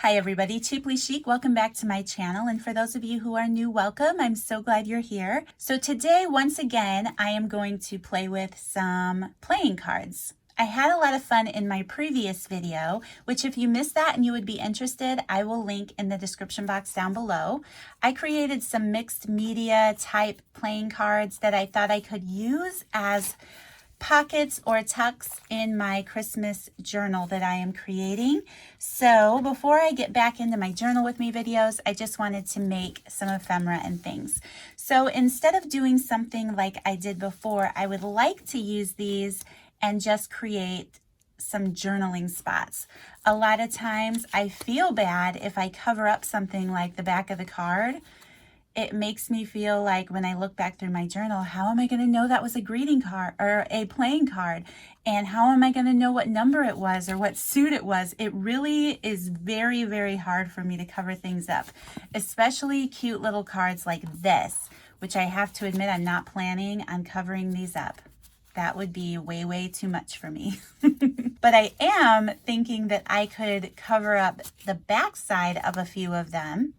Hi everybody, Cheaply Chic. Welcome back to my channel. And for those of you who are new, welcome. I'm so glad you're here. So today, once again, I am going to play with some playing cards. I had a lot of fun in my previous video, which if you missed that and you would be interested, I will link in the description box down below. I created some mixed media type playing cards that I thought I could use as pockets or tucks in my Christmas journal that I am creating. So before I get back into my journal with me videos, I just wanted to make some ephemera and things. So instead of doing something like I did before, I would like to use these and just create some journaling spots. A lot of times I feel bad if I cover up something like the back of the card. It makes me feel like when I look back through my journal, how am I going to know that was a greeting card or a playing card? And how am I going to know what number it was or what suit it was? It really is very, very hard for me to cover things up, especially cute little cards like this, which I have to admit I'm not planning on covering these up. That would be way, way too much for me. But I am thinking that I could cover up the back side of a few of them.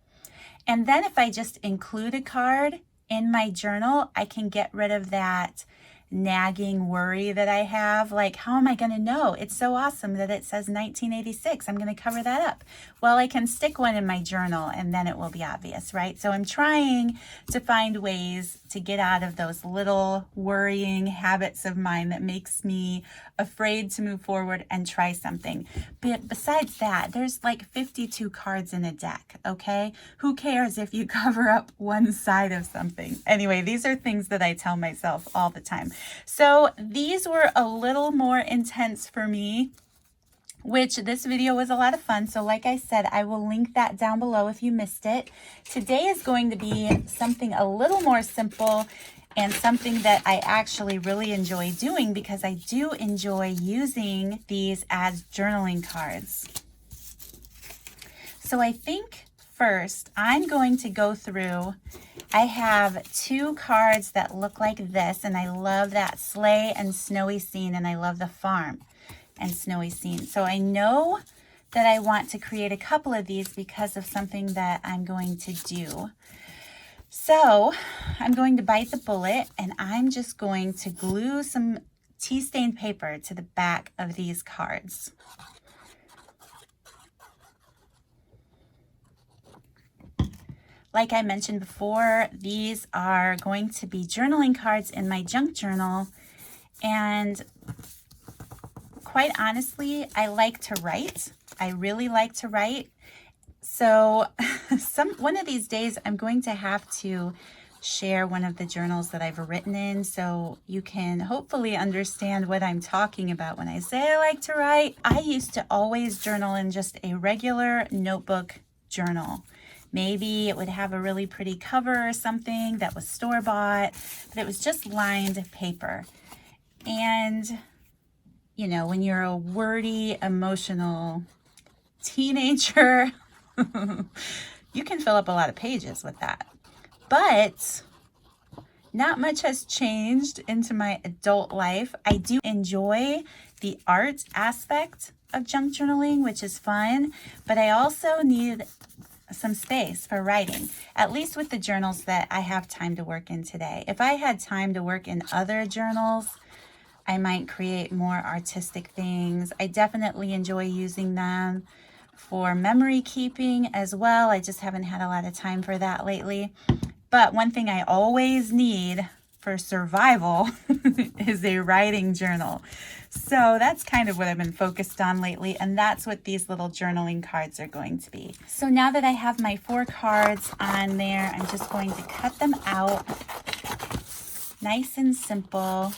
And then if I just include a card in my journal, I can get rid of that nagging worry that I have. Like, how am I going to know? It's so awesome that it says 1986. I'm going to cover that up. Well, I can stick one in my journal and then it will be obvious, right? So I'm trying to find ways to get out of those little worrying habits of mine that makes me afraid to move forward and try something. But besides that, there's like 52 cards in a deck, okay? Who cares if you cover up one side of something? Anyway, these are things that I tell myself all the time. So these were a little more intense for me, which this video was a lot of fun. So like I said, I will link that down below if you missed it. Today is going to be something a little more simple and something that I actually really enjoy doing because I do enjoy using these as journaling cards. So I think first I'm going to go through, I have two cards that look like this, and I love that sleigh and snowy scene, and I love the farm and snowy scene. So I know that I want to create a couple of these because of something that I'm going to do. So I'm going to bite the bullet, and I'm just going to glue some tea stained paper to the back of these cards. Like I mentioned before, these are going to be journaling cards in my junk journal. And quite honestly, I like to write. I really like to write. So one of these days, I'm going to have to share one of the journals that I've written in so you can hopefully understand what I'm talking about when I say I like to write. I used to always journal in just a regular notebook journal. Maybe it would have a really pretty cover or something that was store-bought, but it was just lined paper. And, you know, when you're a wordy, emotional teenager, you can fill up a lot of pages with that. But not much has changed into my adult life. I do enjoy the art aspect of junk journaling, which is fun, but I also need some space for writing, at least with the journals that I have time to work in today. If I had time to work in other journals, I might create more artistic things. I definitely enjoy using them for memory keeping as well. I just haven't had a lot of time for that lately. But one thing I always need for survival is a writing journal. So that's kind of what I've been focused on lately, and that's what these little journaling cards are going to be. So now that I have my 4 cards on there, I'm just going to cut them out nice and simple.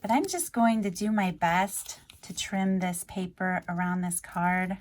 But I'm just going to do my best to trim this paper around this card.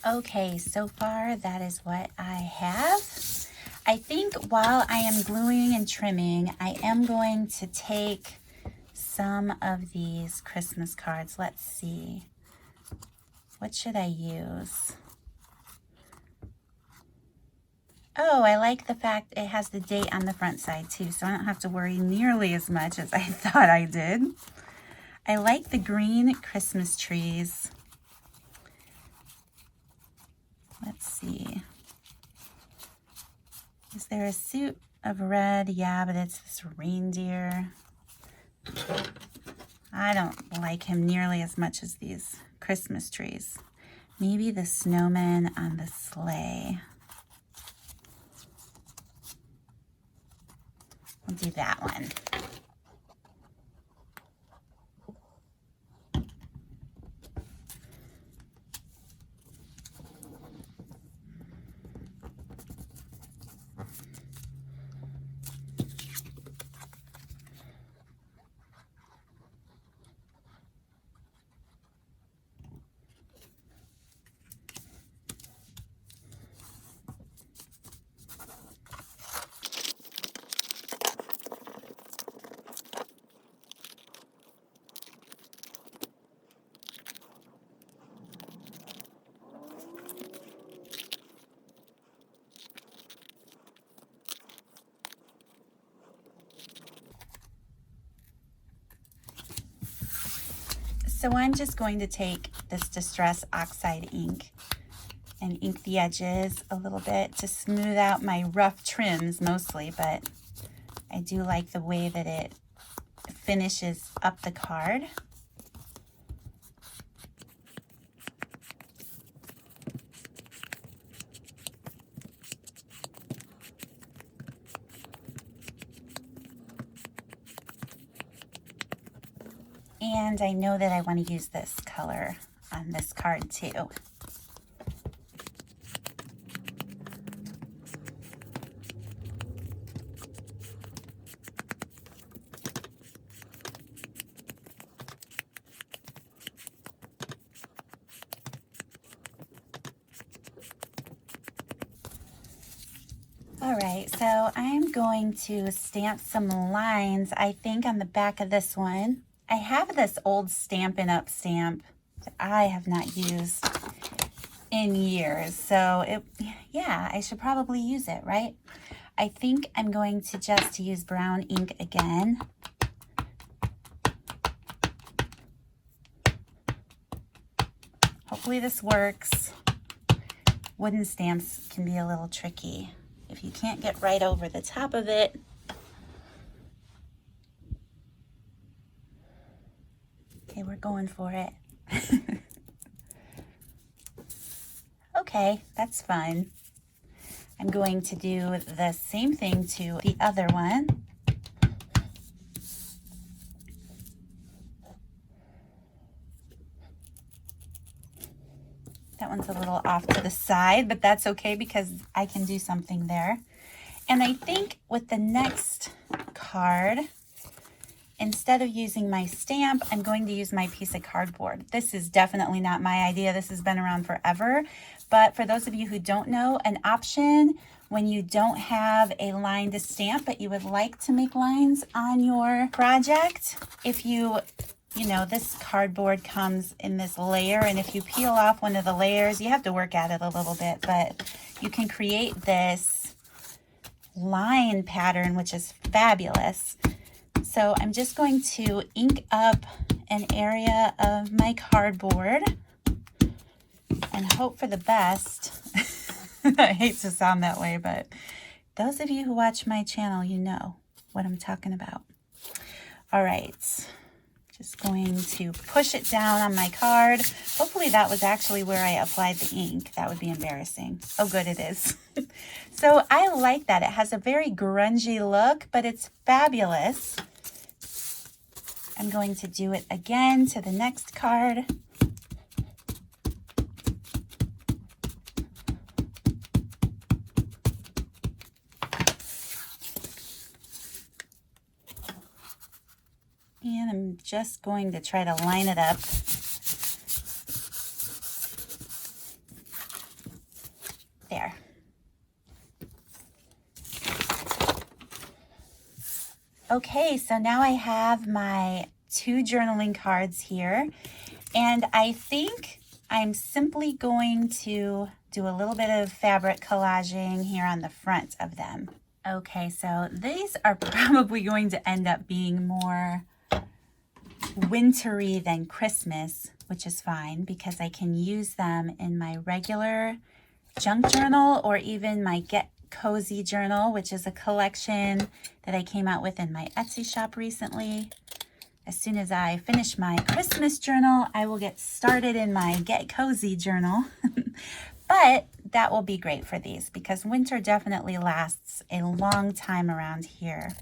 Okay, so far that is what I have. I think while I am gluing and trimming, I am going to take some of these Christmas cards. Let's see. What should I use? Oh, I like the fact it has the date on the front side too, so I don't have to worry nearly as much as I thought I did. I like the green Christmas trees. Let's see. Is there a suit of red? Yeah, but it's this reindeer. I don't like him nearly as much as these Christmas trees. Maybe the snowman on the sleigh. We'll do that one. So I'm just going to take this Distress Oxide ink and ink the edges a little bit to smooth out my rough trims mostly, but I do like the way that it finishes up the card. And I know that I want to use this color on this card too. All right, so I'm going to stamp some lines, I think, on the back of this one. I have this old Stampin' Up! Stamp that I have not used in years, so yeah, I should probably use it, right? I think I'm going to just use brown ink again. Hopefully this works. Wooden stamps can be a little tricky if you can't get right over the top of it. Okay, we're going for it. Okay, that's fun. I'm going to do the same thing to the other one. That one's a little off to the side, but that's okay because I can do something there. And I think with the next card, instead of using my stamp, I'm going to use my piece of cardboard. This is definitely not my idea. This has been around forever. But for those of you who don't know, an option when you don't have a line to stamp, but you would like to make lines on your project, if you know, this cardboard comes in this layer, and if you peel off one of the layers, you have to work at it a little bit, but you can create this line pattern, which is fabulous. So I'm just going to ink up an area of my cardboard and hope for the best. I hate to sound that way, but those of you who watch my channel, you know what I'm talking about. All right, just going to push it down on my card. Hopefully that was actually where I applied the ink. That would be embarrassing. Oh, good, it is. So I like that. It has a very grungy look, but it's fabulous. I'm going to do it again to the next card. And I'm just going to try to line it up. There. Okay, so now I have my 2 journaling cards here, and I think I'm simply going to do a little bit of fabric collaging here on the front of them. Okay, so these are probably going to end up being more wintry than Christmas, which is fine because I can use them in my regular junk journal or even my Get Cozy journal, which is a collection that I came out with in my Etsy shop recently. As soon as I finish my Christmas journal, I will get started in my Get Cozy journal. But that will be great for these because winter definitely lasts a long time around here.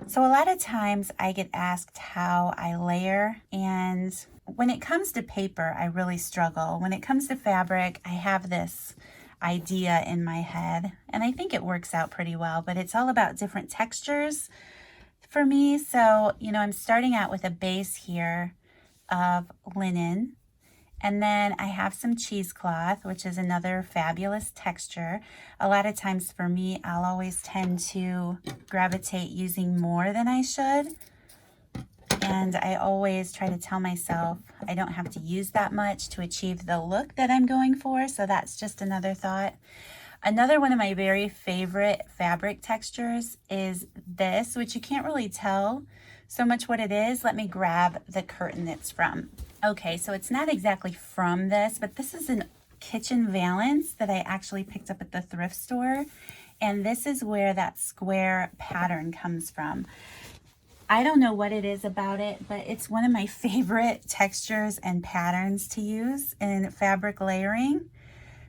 So a lot of times I get asked how I layer, and when it comes to paper, I really struggle. When it comes to fabric, I have this idea in my head, and I think it works out pretty well, but it's all about different textures for me. So, I'm starting out with a base here of linen, and then I have some cheesecloth, which is another fabulous texture. A lot of times for me, I'll always tend to gravitate using more than I should. And I always try to tell myself I don't have to use that much to achieve the look that I'm going for. So that's just another thought. Another one of my very favorite fabric textures is this, which you can't really tell so much what it is. Let me grab the curtain it's from. Okay, so it's not exactly from this, but this is a kitchen valance that I actually picked up at the thrift store. And this is where that square pattern comes from. I don't know what it is about it, but it's one of my favorite textures and patterns to use in fabric layering.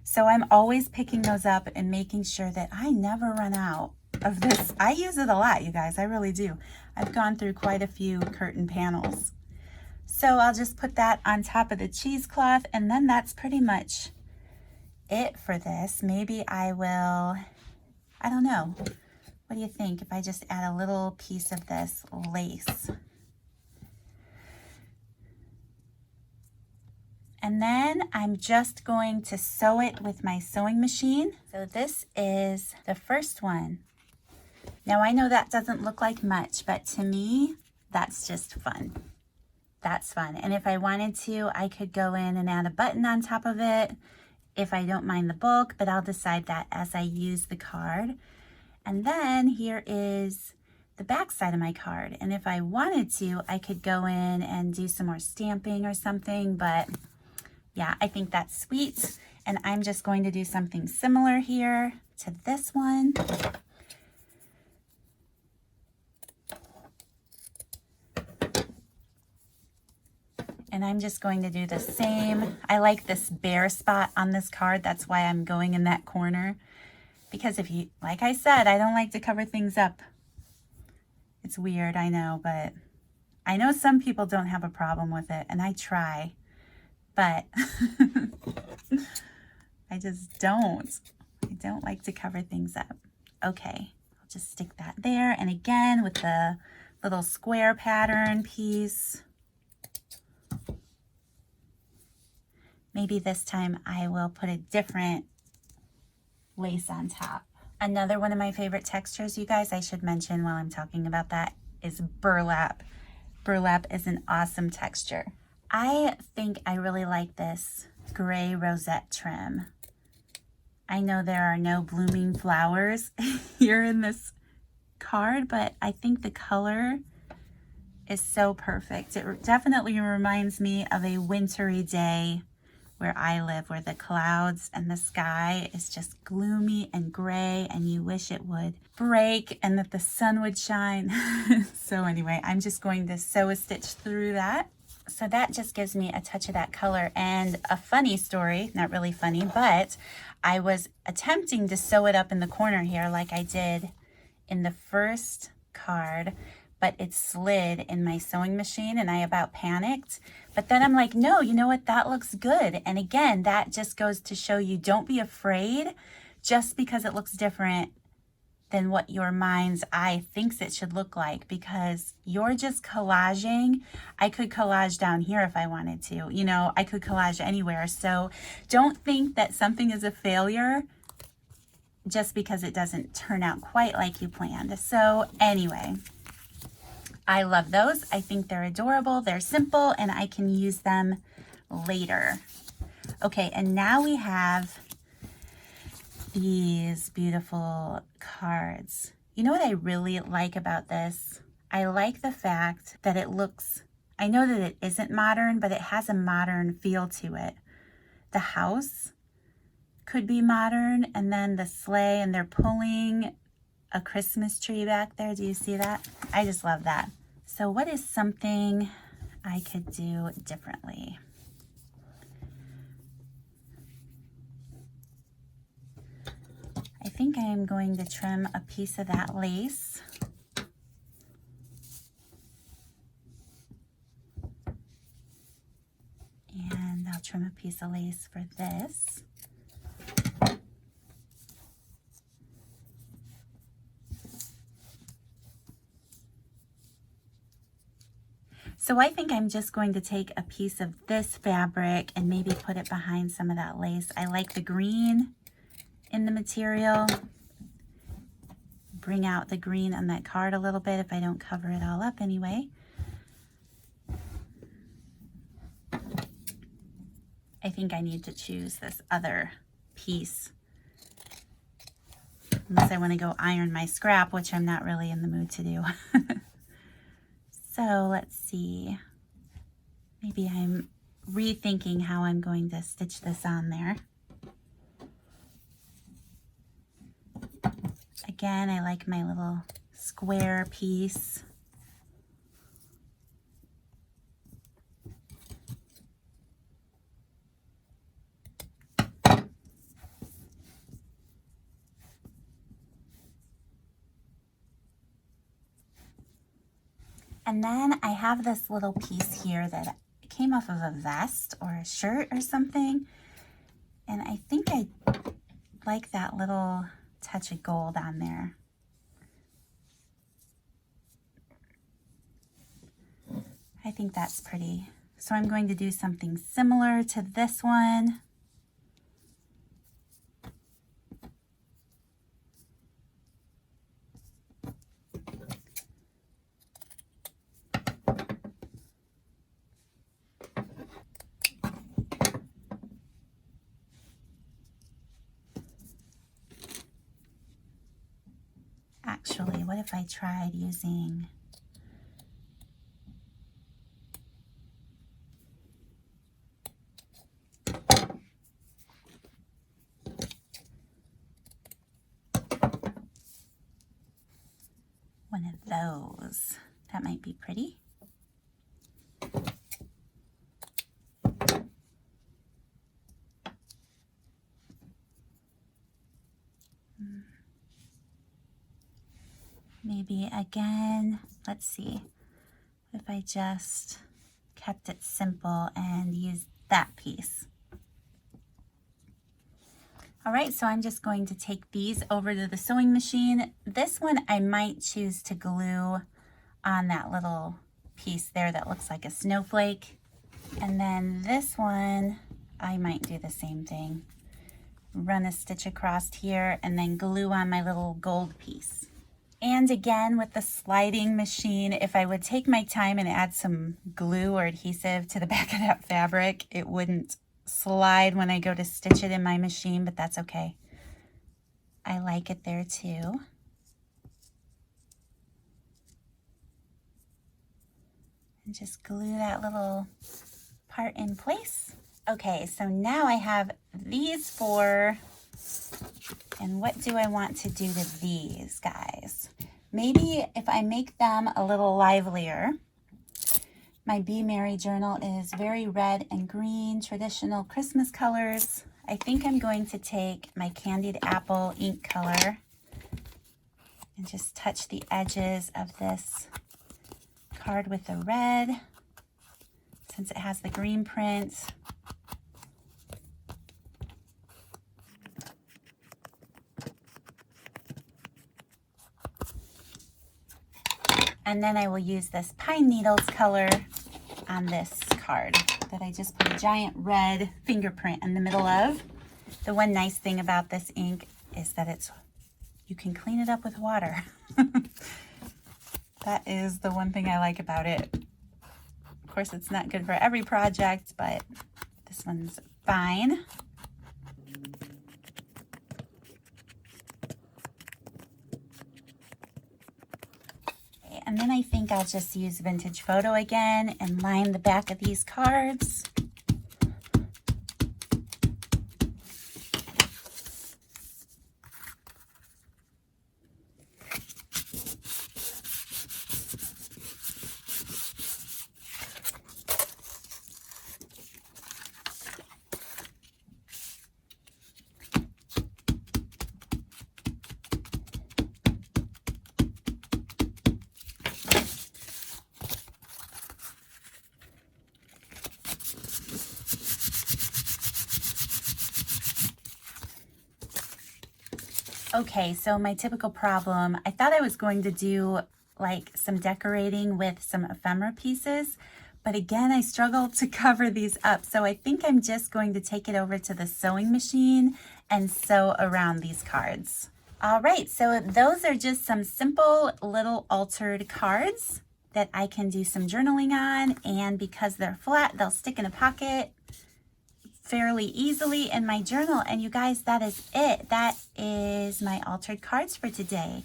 So I'm always picking those up and making sure that I never run out of this. I use it a lot, you guys, I really do. I've gone through quite a few curtain panels. So I'll just put that on top of the cheesecloth, and then that's pretty much it for this. Maybe I will, I don't know. What do you think if I just add a little piece of this lace? And then I'm just going to sew it with my sewing machine. So this is the first one. Now I know that doesn't look like much, but to me, that's just fun. That's fun. And if I wanted to, I could go in and add a button on top of it if I don't mind the bulk, but I'll decide that as I use the card. And then here is the back side of my card. And if I wanted to, I could go in and do some more stamping or something, but yeah, I think that's sweet. And I'm just going to do something similar here to this one. And I'm just going to do the same. I like this bare spot on this card. That's why I'm going in that corner. Because if you, like I said, I don't like to cover things up. It's weird, I know, but I know some people don't have a problem with it, and I try, but I just don't. I don't like to cover things up. Okay, I'll just stick that there. And again, with the little square pattern piece, maybe this time I will put a different lace on top. Another one of my favorite textures, you guys, I should mention while I'm talking about that, is burlap. Burlap is an awesome texture. I think I really like this gray rosette trim. I know there are no blooming flowers here in this card, but I think the color is so perfect. It definitely reminds me of a wintry day where I live, where the clouds and the sky is just gloomy and gray and you wish it would break and that the sun would shine. So anyway, I'm just going to sew a stitch through that. So that just gives me a touch of that color. And a funny story, not really funny, but I was attempting to sew it up in the corner here like I did in the first card, but it slid in my sewing machine and I about panicked. But then I'm like, no, you know what? That looks good. And again, that just goes to show you, don't be afraid just because it looks different. than what your mind's eye thinks it should look like, because you're just collaging. I could collage down here if I wanted to, you know, I could collage anywhere. So don't think that something is a failure just because it doesn't turn out quite like you planned. So anyway, I love those. I think they're adorable. They're simple and I can use them later. Okay, and now we have these beautiful cards. You know what I really like about this? I like the fact that it looks, I know that it isn't modern, but it has a modern feel to it. The house could be modern, and then the sleigh, and they're pulling a Christmas tree back there. Do you see that? I just love that. So what is something I could do differently? I think I am going to trim a piece of that lace. And I'll trim a piece of lace for this. So I think I'm just going to take a piece of this fabric and maybe put it behind some of that lace. I like the green in the material. Bring out the green on that card a little bit if I don't cover it all up anyway. I think I need to choose this other piece, unless I want to go iron my scrap, which I'm not really in the mood to do. So let's see. Maybe I'm rethinking how I'm going to stitch this on there. Again, I like my little square piece. And then I have this little piece here that came off of a vest or a shirt or something. And I think I like that little touch of gold on there. I think that's pretty. So I'm going to do something similar to this one. Actually, what if I tried using one of those? That might be pretty. Maybe again, let's see, if I just kept it simple and used that piece. All right, so I'm just going to take these over to the sewing machine. This one I might choose to glue on that little piece there that looks like a snowflake. And then this one, I might do the same thing. Run a stitch across here and then glue on my little gold piece. And again, with the sliding machine, if I would take my time and add some glue or adhesive to the back of that fabric, it wouldn't slide when I go to stitch it in my machine, but that's okay. I like it there too. And just glue that little part in place. Okay, so now I have these four. And what do I want to do to these guys? Maybe if I make them a little livelier. My Be Merry journal is very red and green, traditional Christmas colors. I think I'm going to take my Candied Apple ink color and just touch the edges of this card with the red, since it has the green print. And then I will use this Pine Needles color on this card that I just put a giant red fingerprint in the middle of. The one nice thing about this ink is that you can clean it up with water. That is the one thing I like about it. Of course, it's not good for every project, but this one's fine. And then I think I'll just use Vintage Photo again and line the back of these cards. Okay, so my typical problem, I thought I was going to do like some decorating with some ephemera pieces, but again, I struggled to cover these up. So I think I'm just going to take it over to the sewing machine and sew around these cards. All right, so those are just some simple little altered cards that I can do some journaling on, and because they're flat, they'll stick in a pocket fairly easily in my journal. And you guys, that is it. That is my altered cards for today.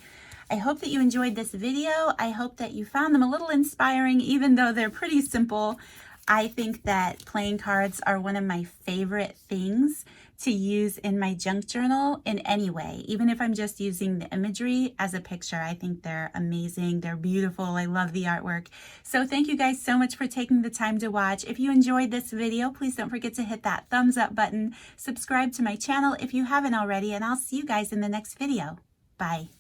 I hope that you enjoyed this video. I hope that you found them a little inspiring, even though they're pretty simple. I think that playing cards are one of my favorite things to use in my junk journal in any way. Even if I'm just using the imagery as a picture, I think they're amazing. They're beautiful. I love the artwork. So thank you guys so much for taking the time to watch. If you enjoyed this video, please don't forget to hit that thumbs up button. Subscribe to my channel if you haven't already, and I'll see you guys in the next video. Bye.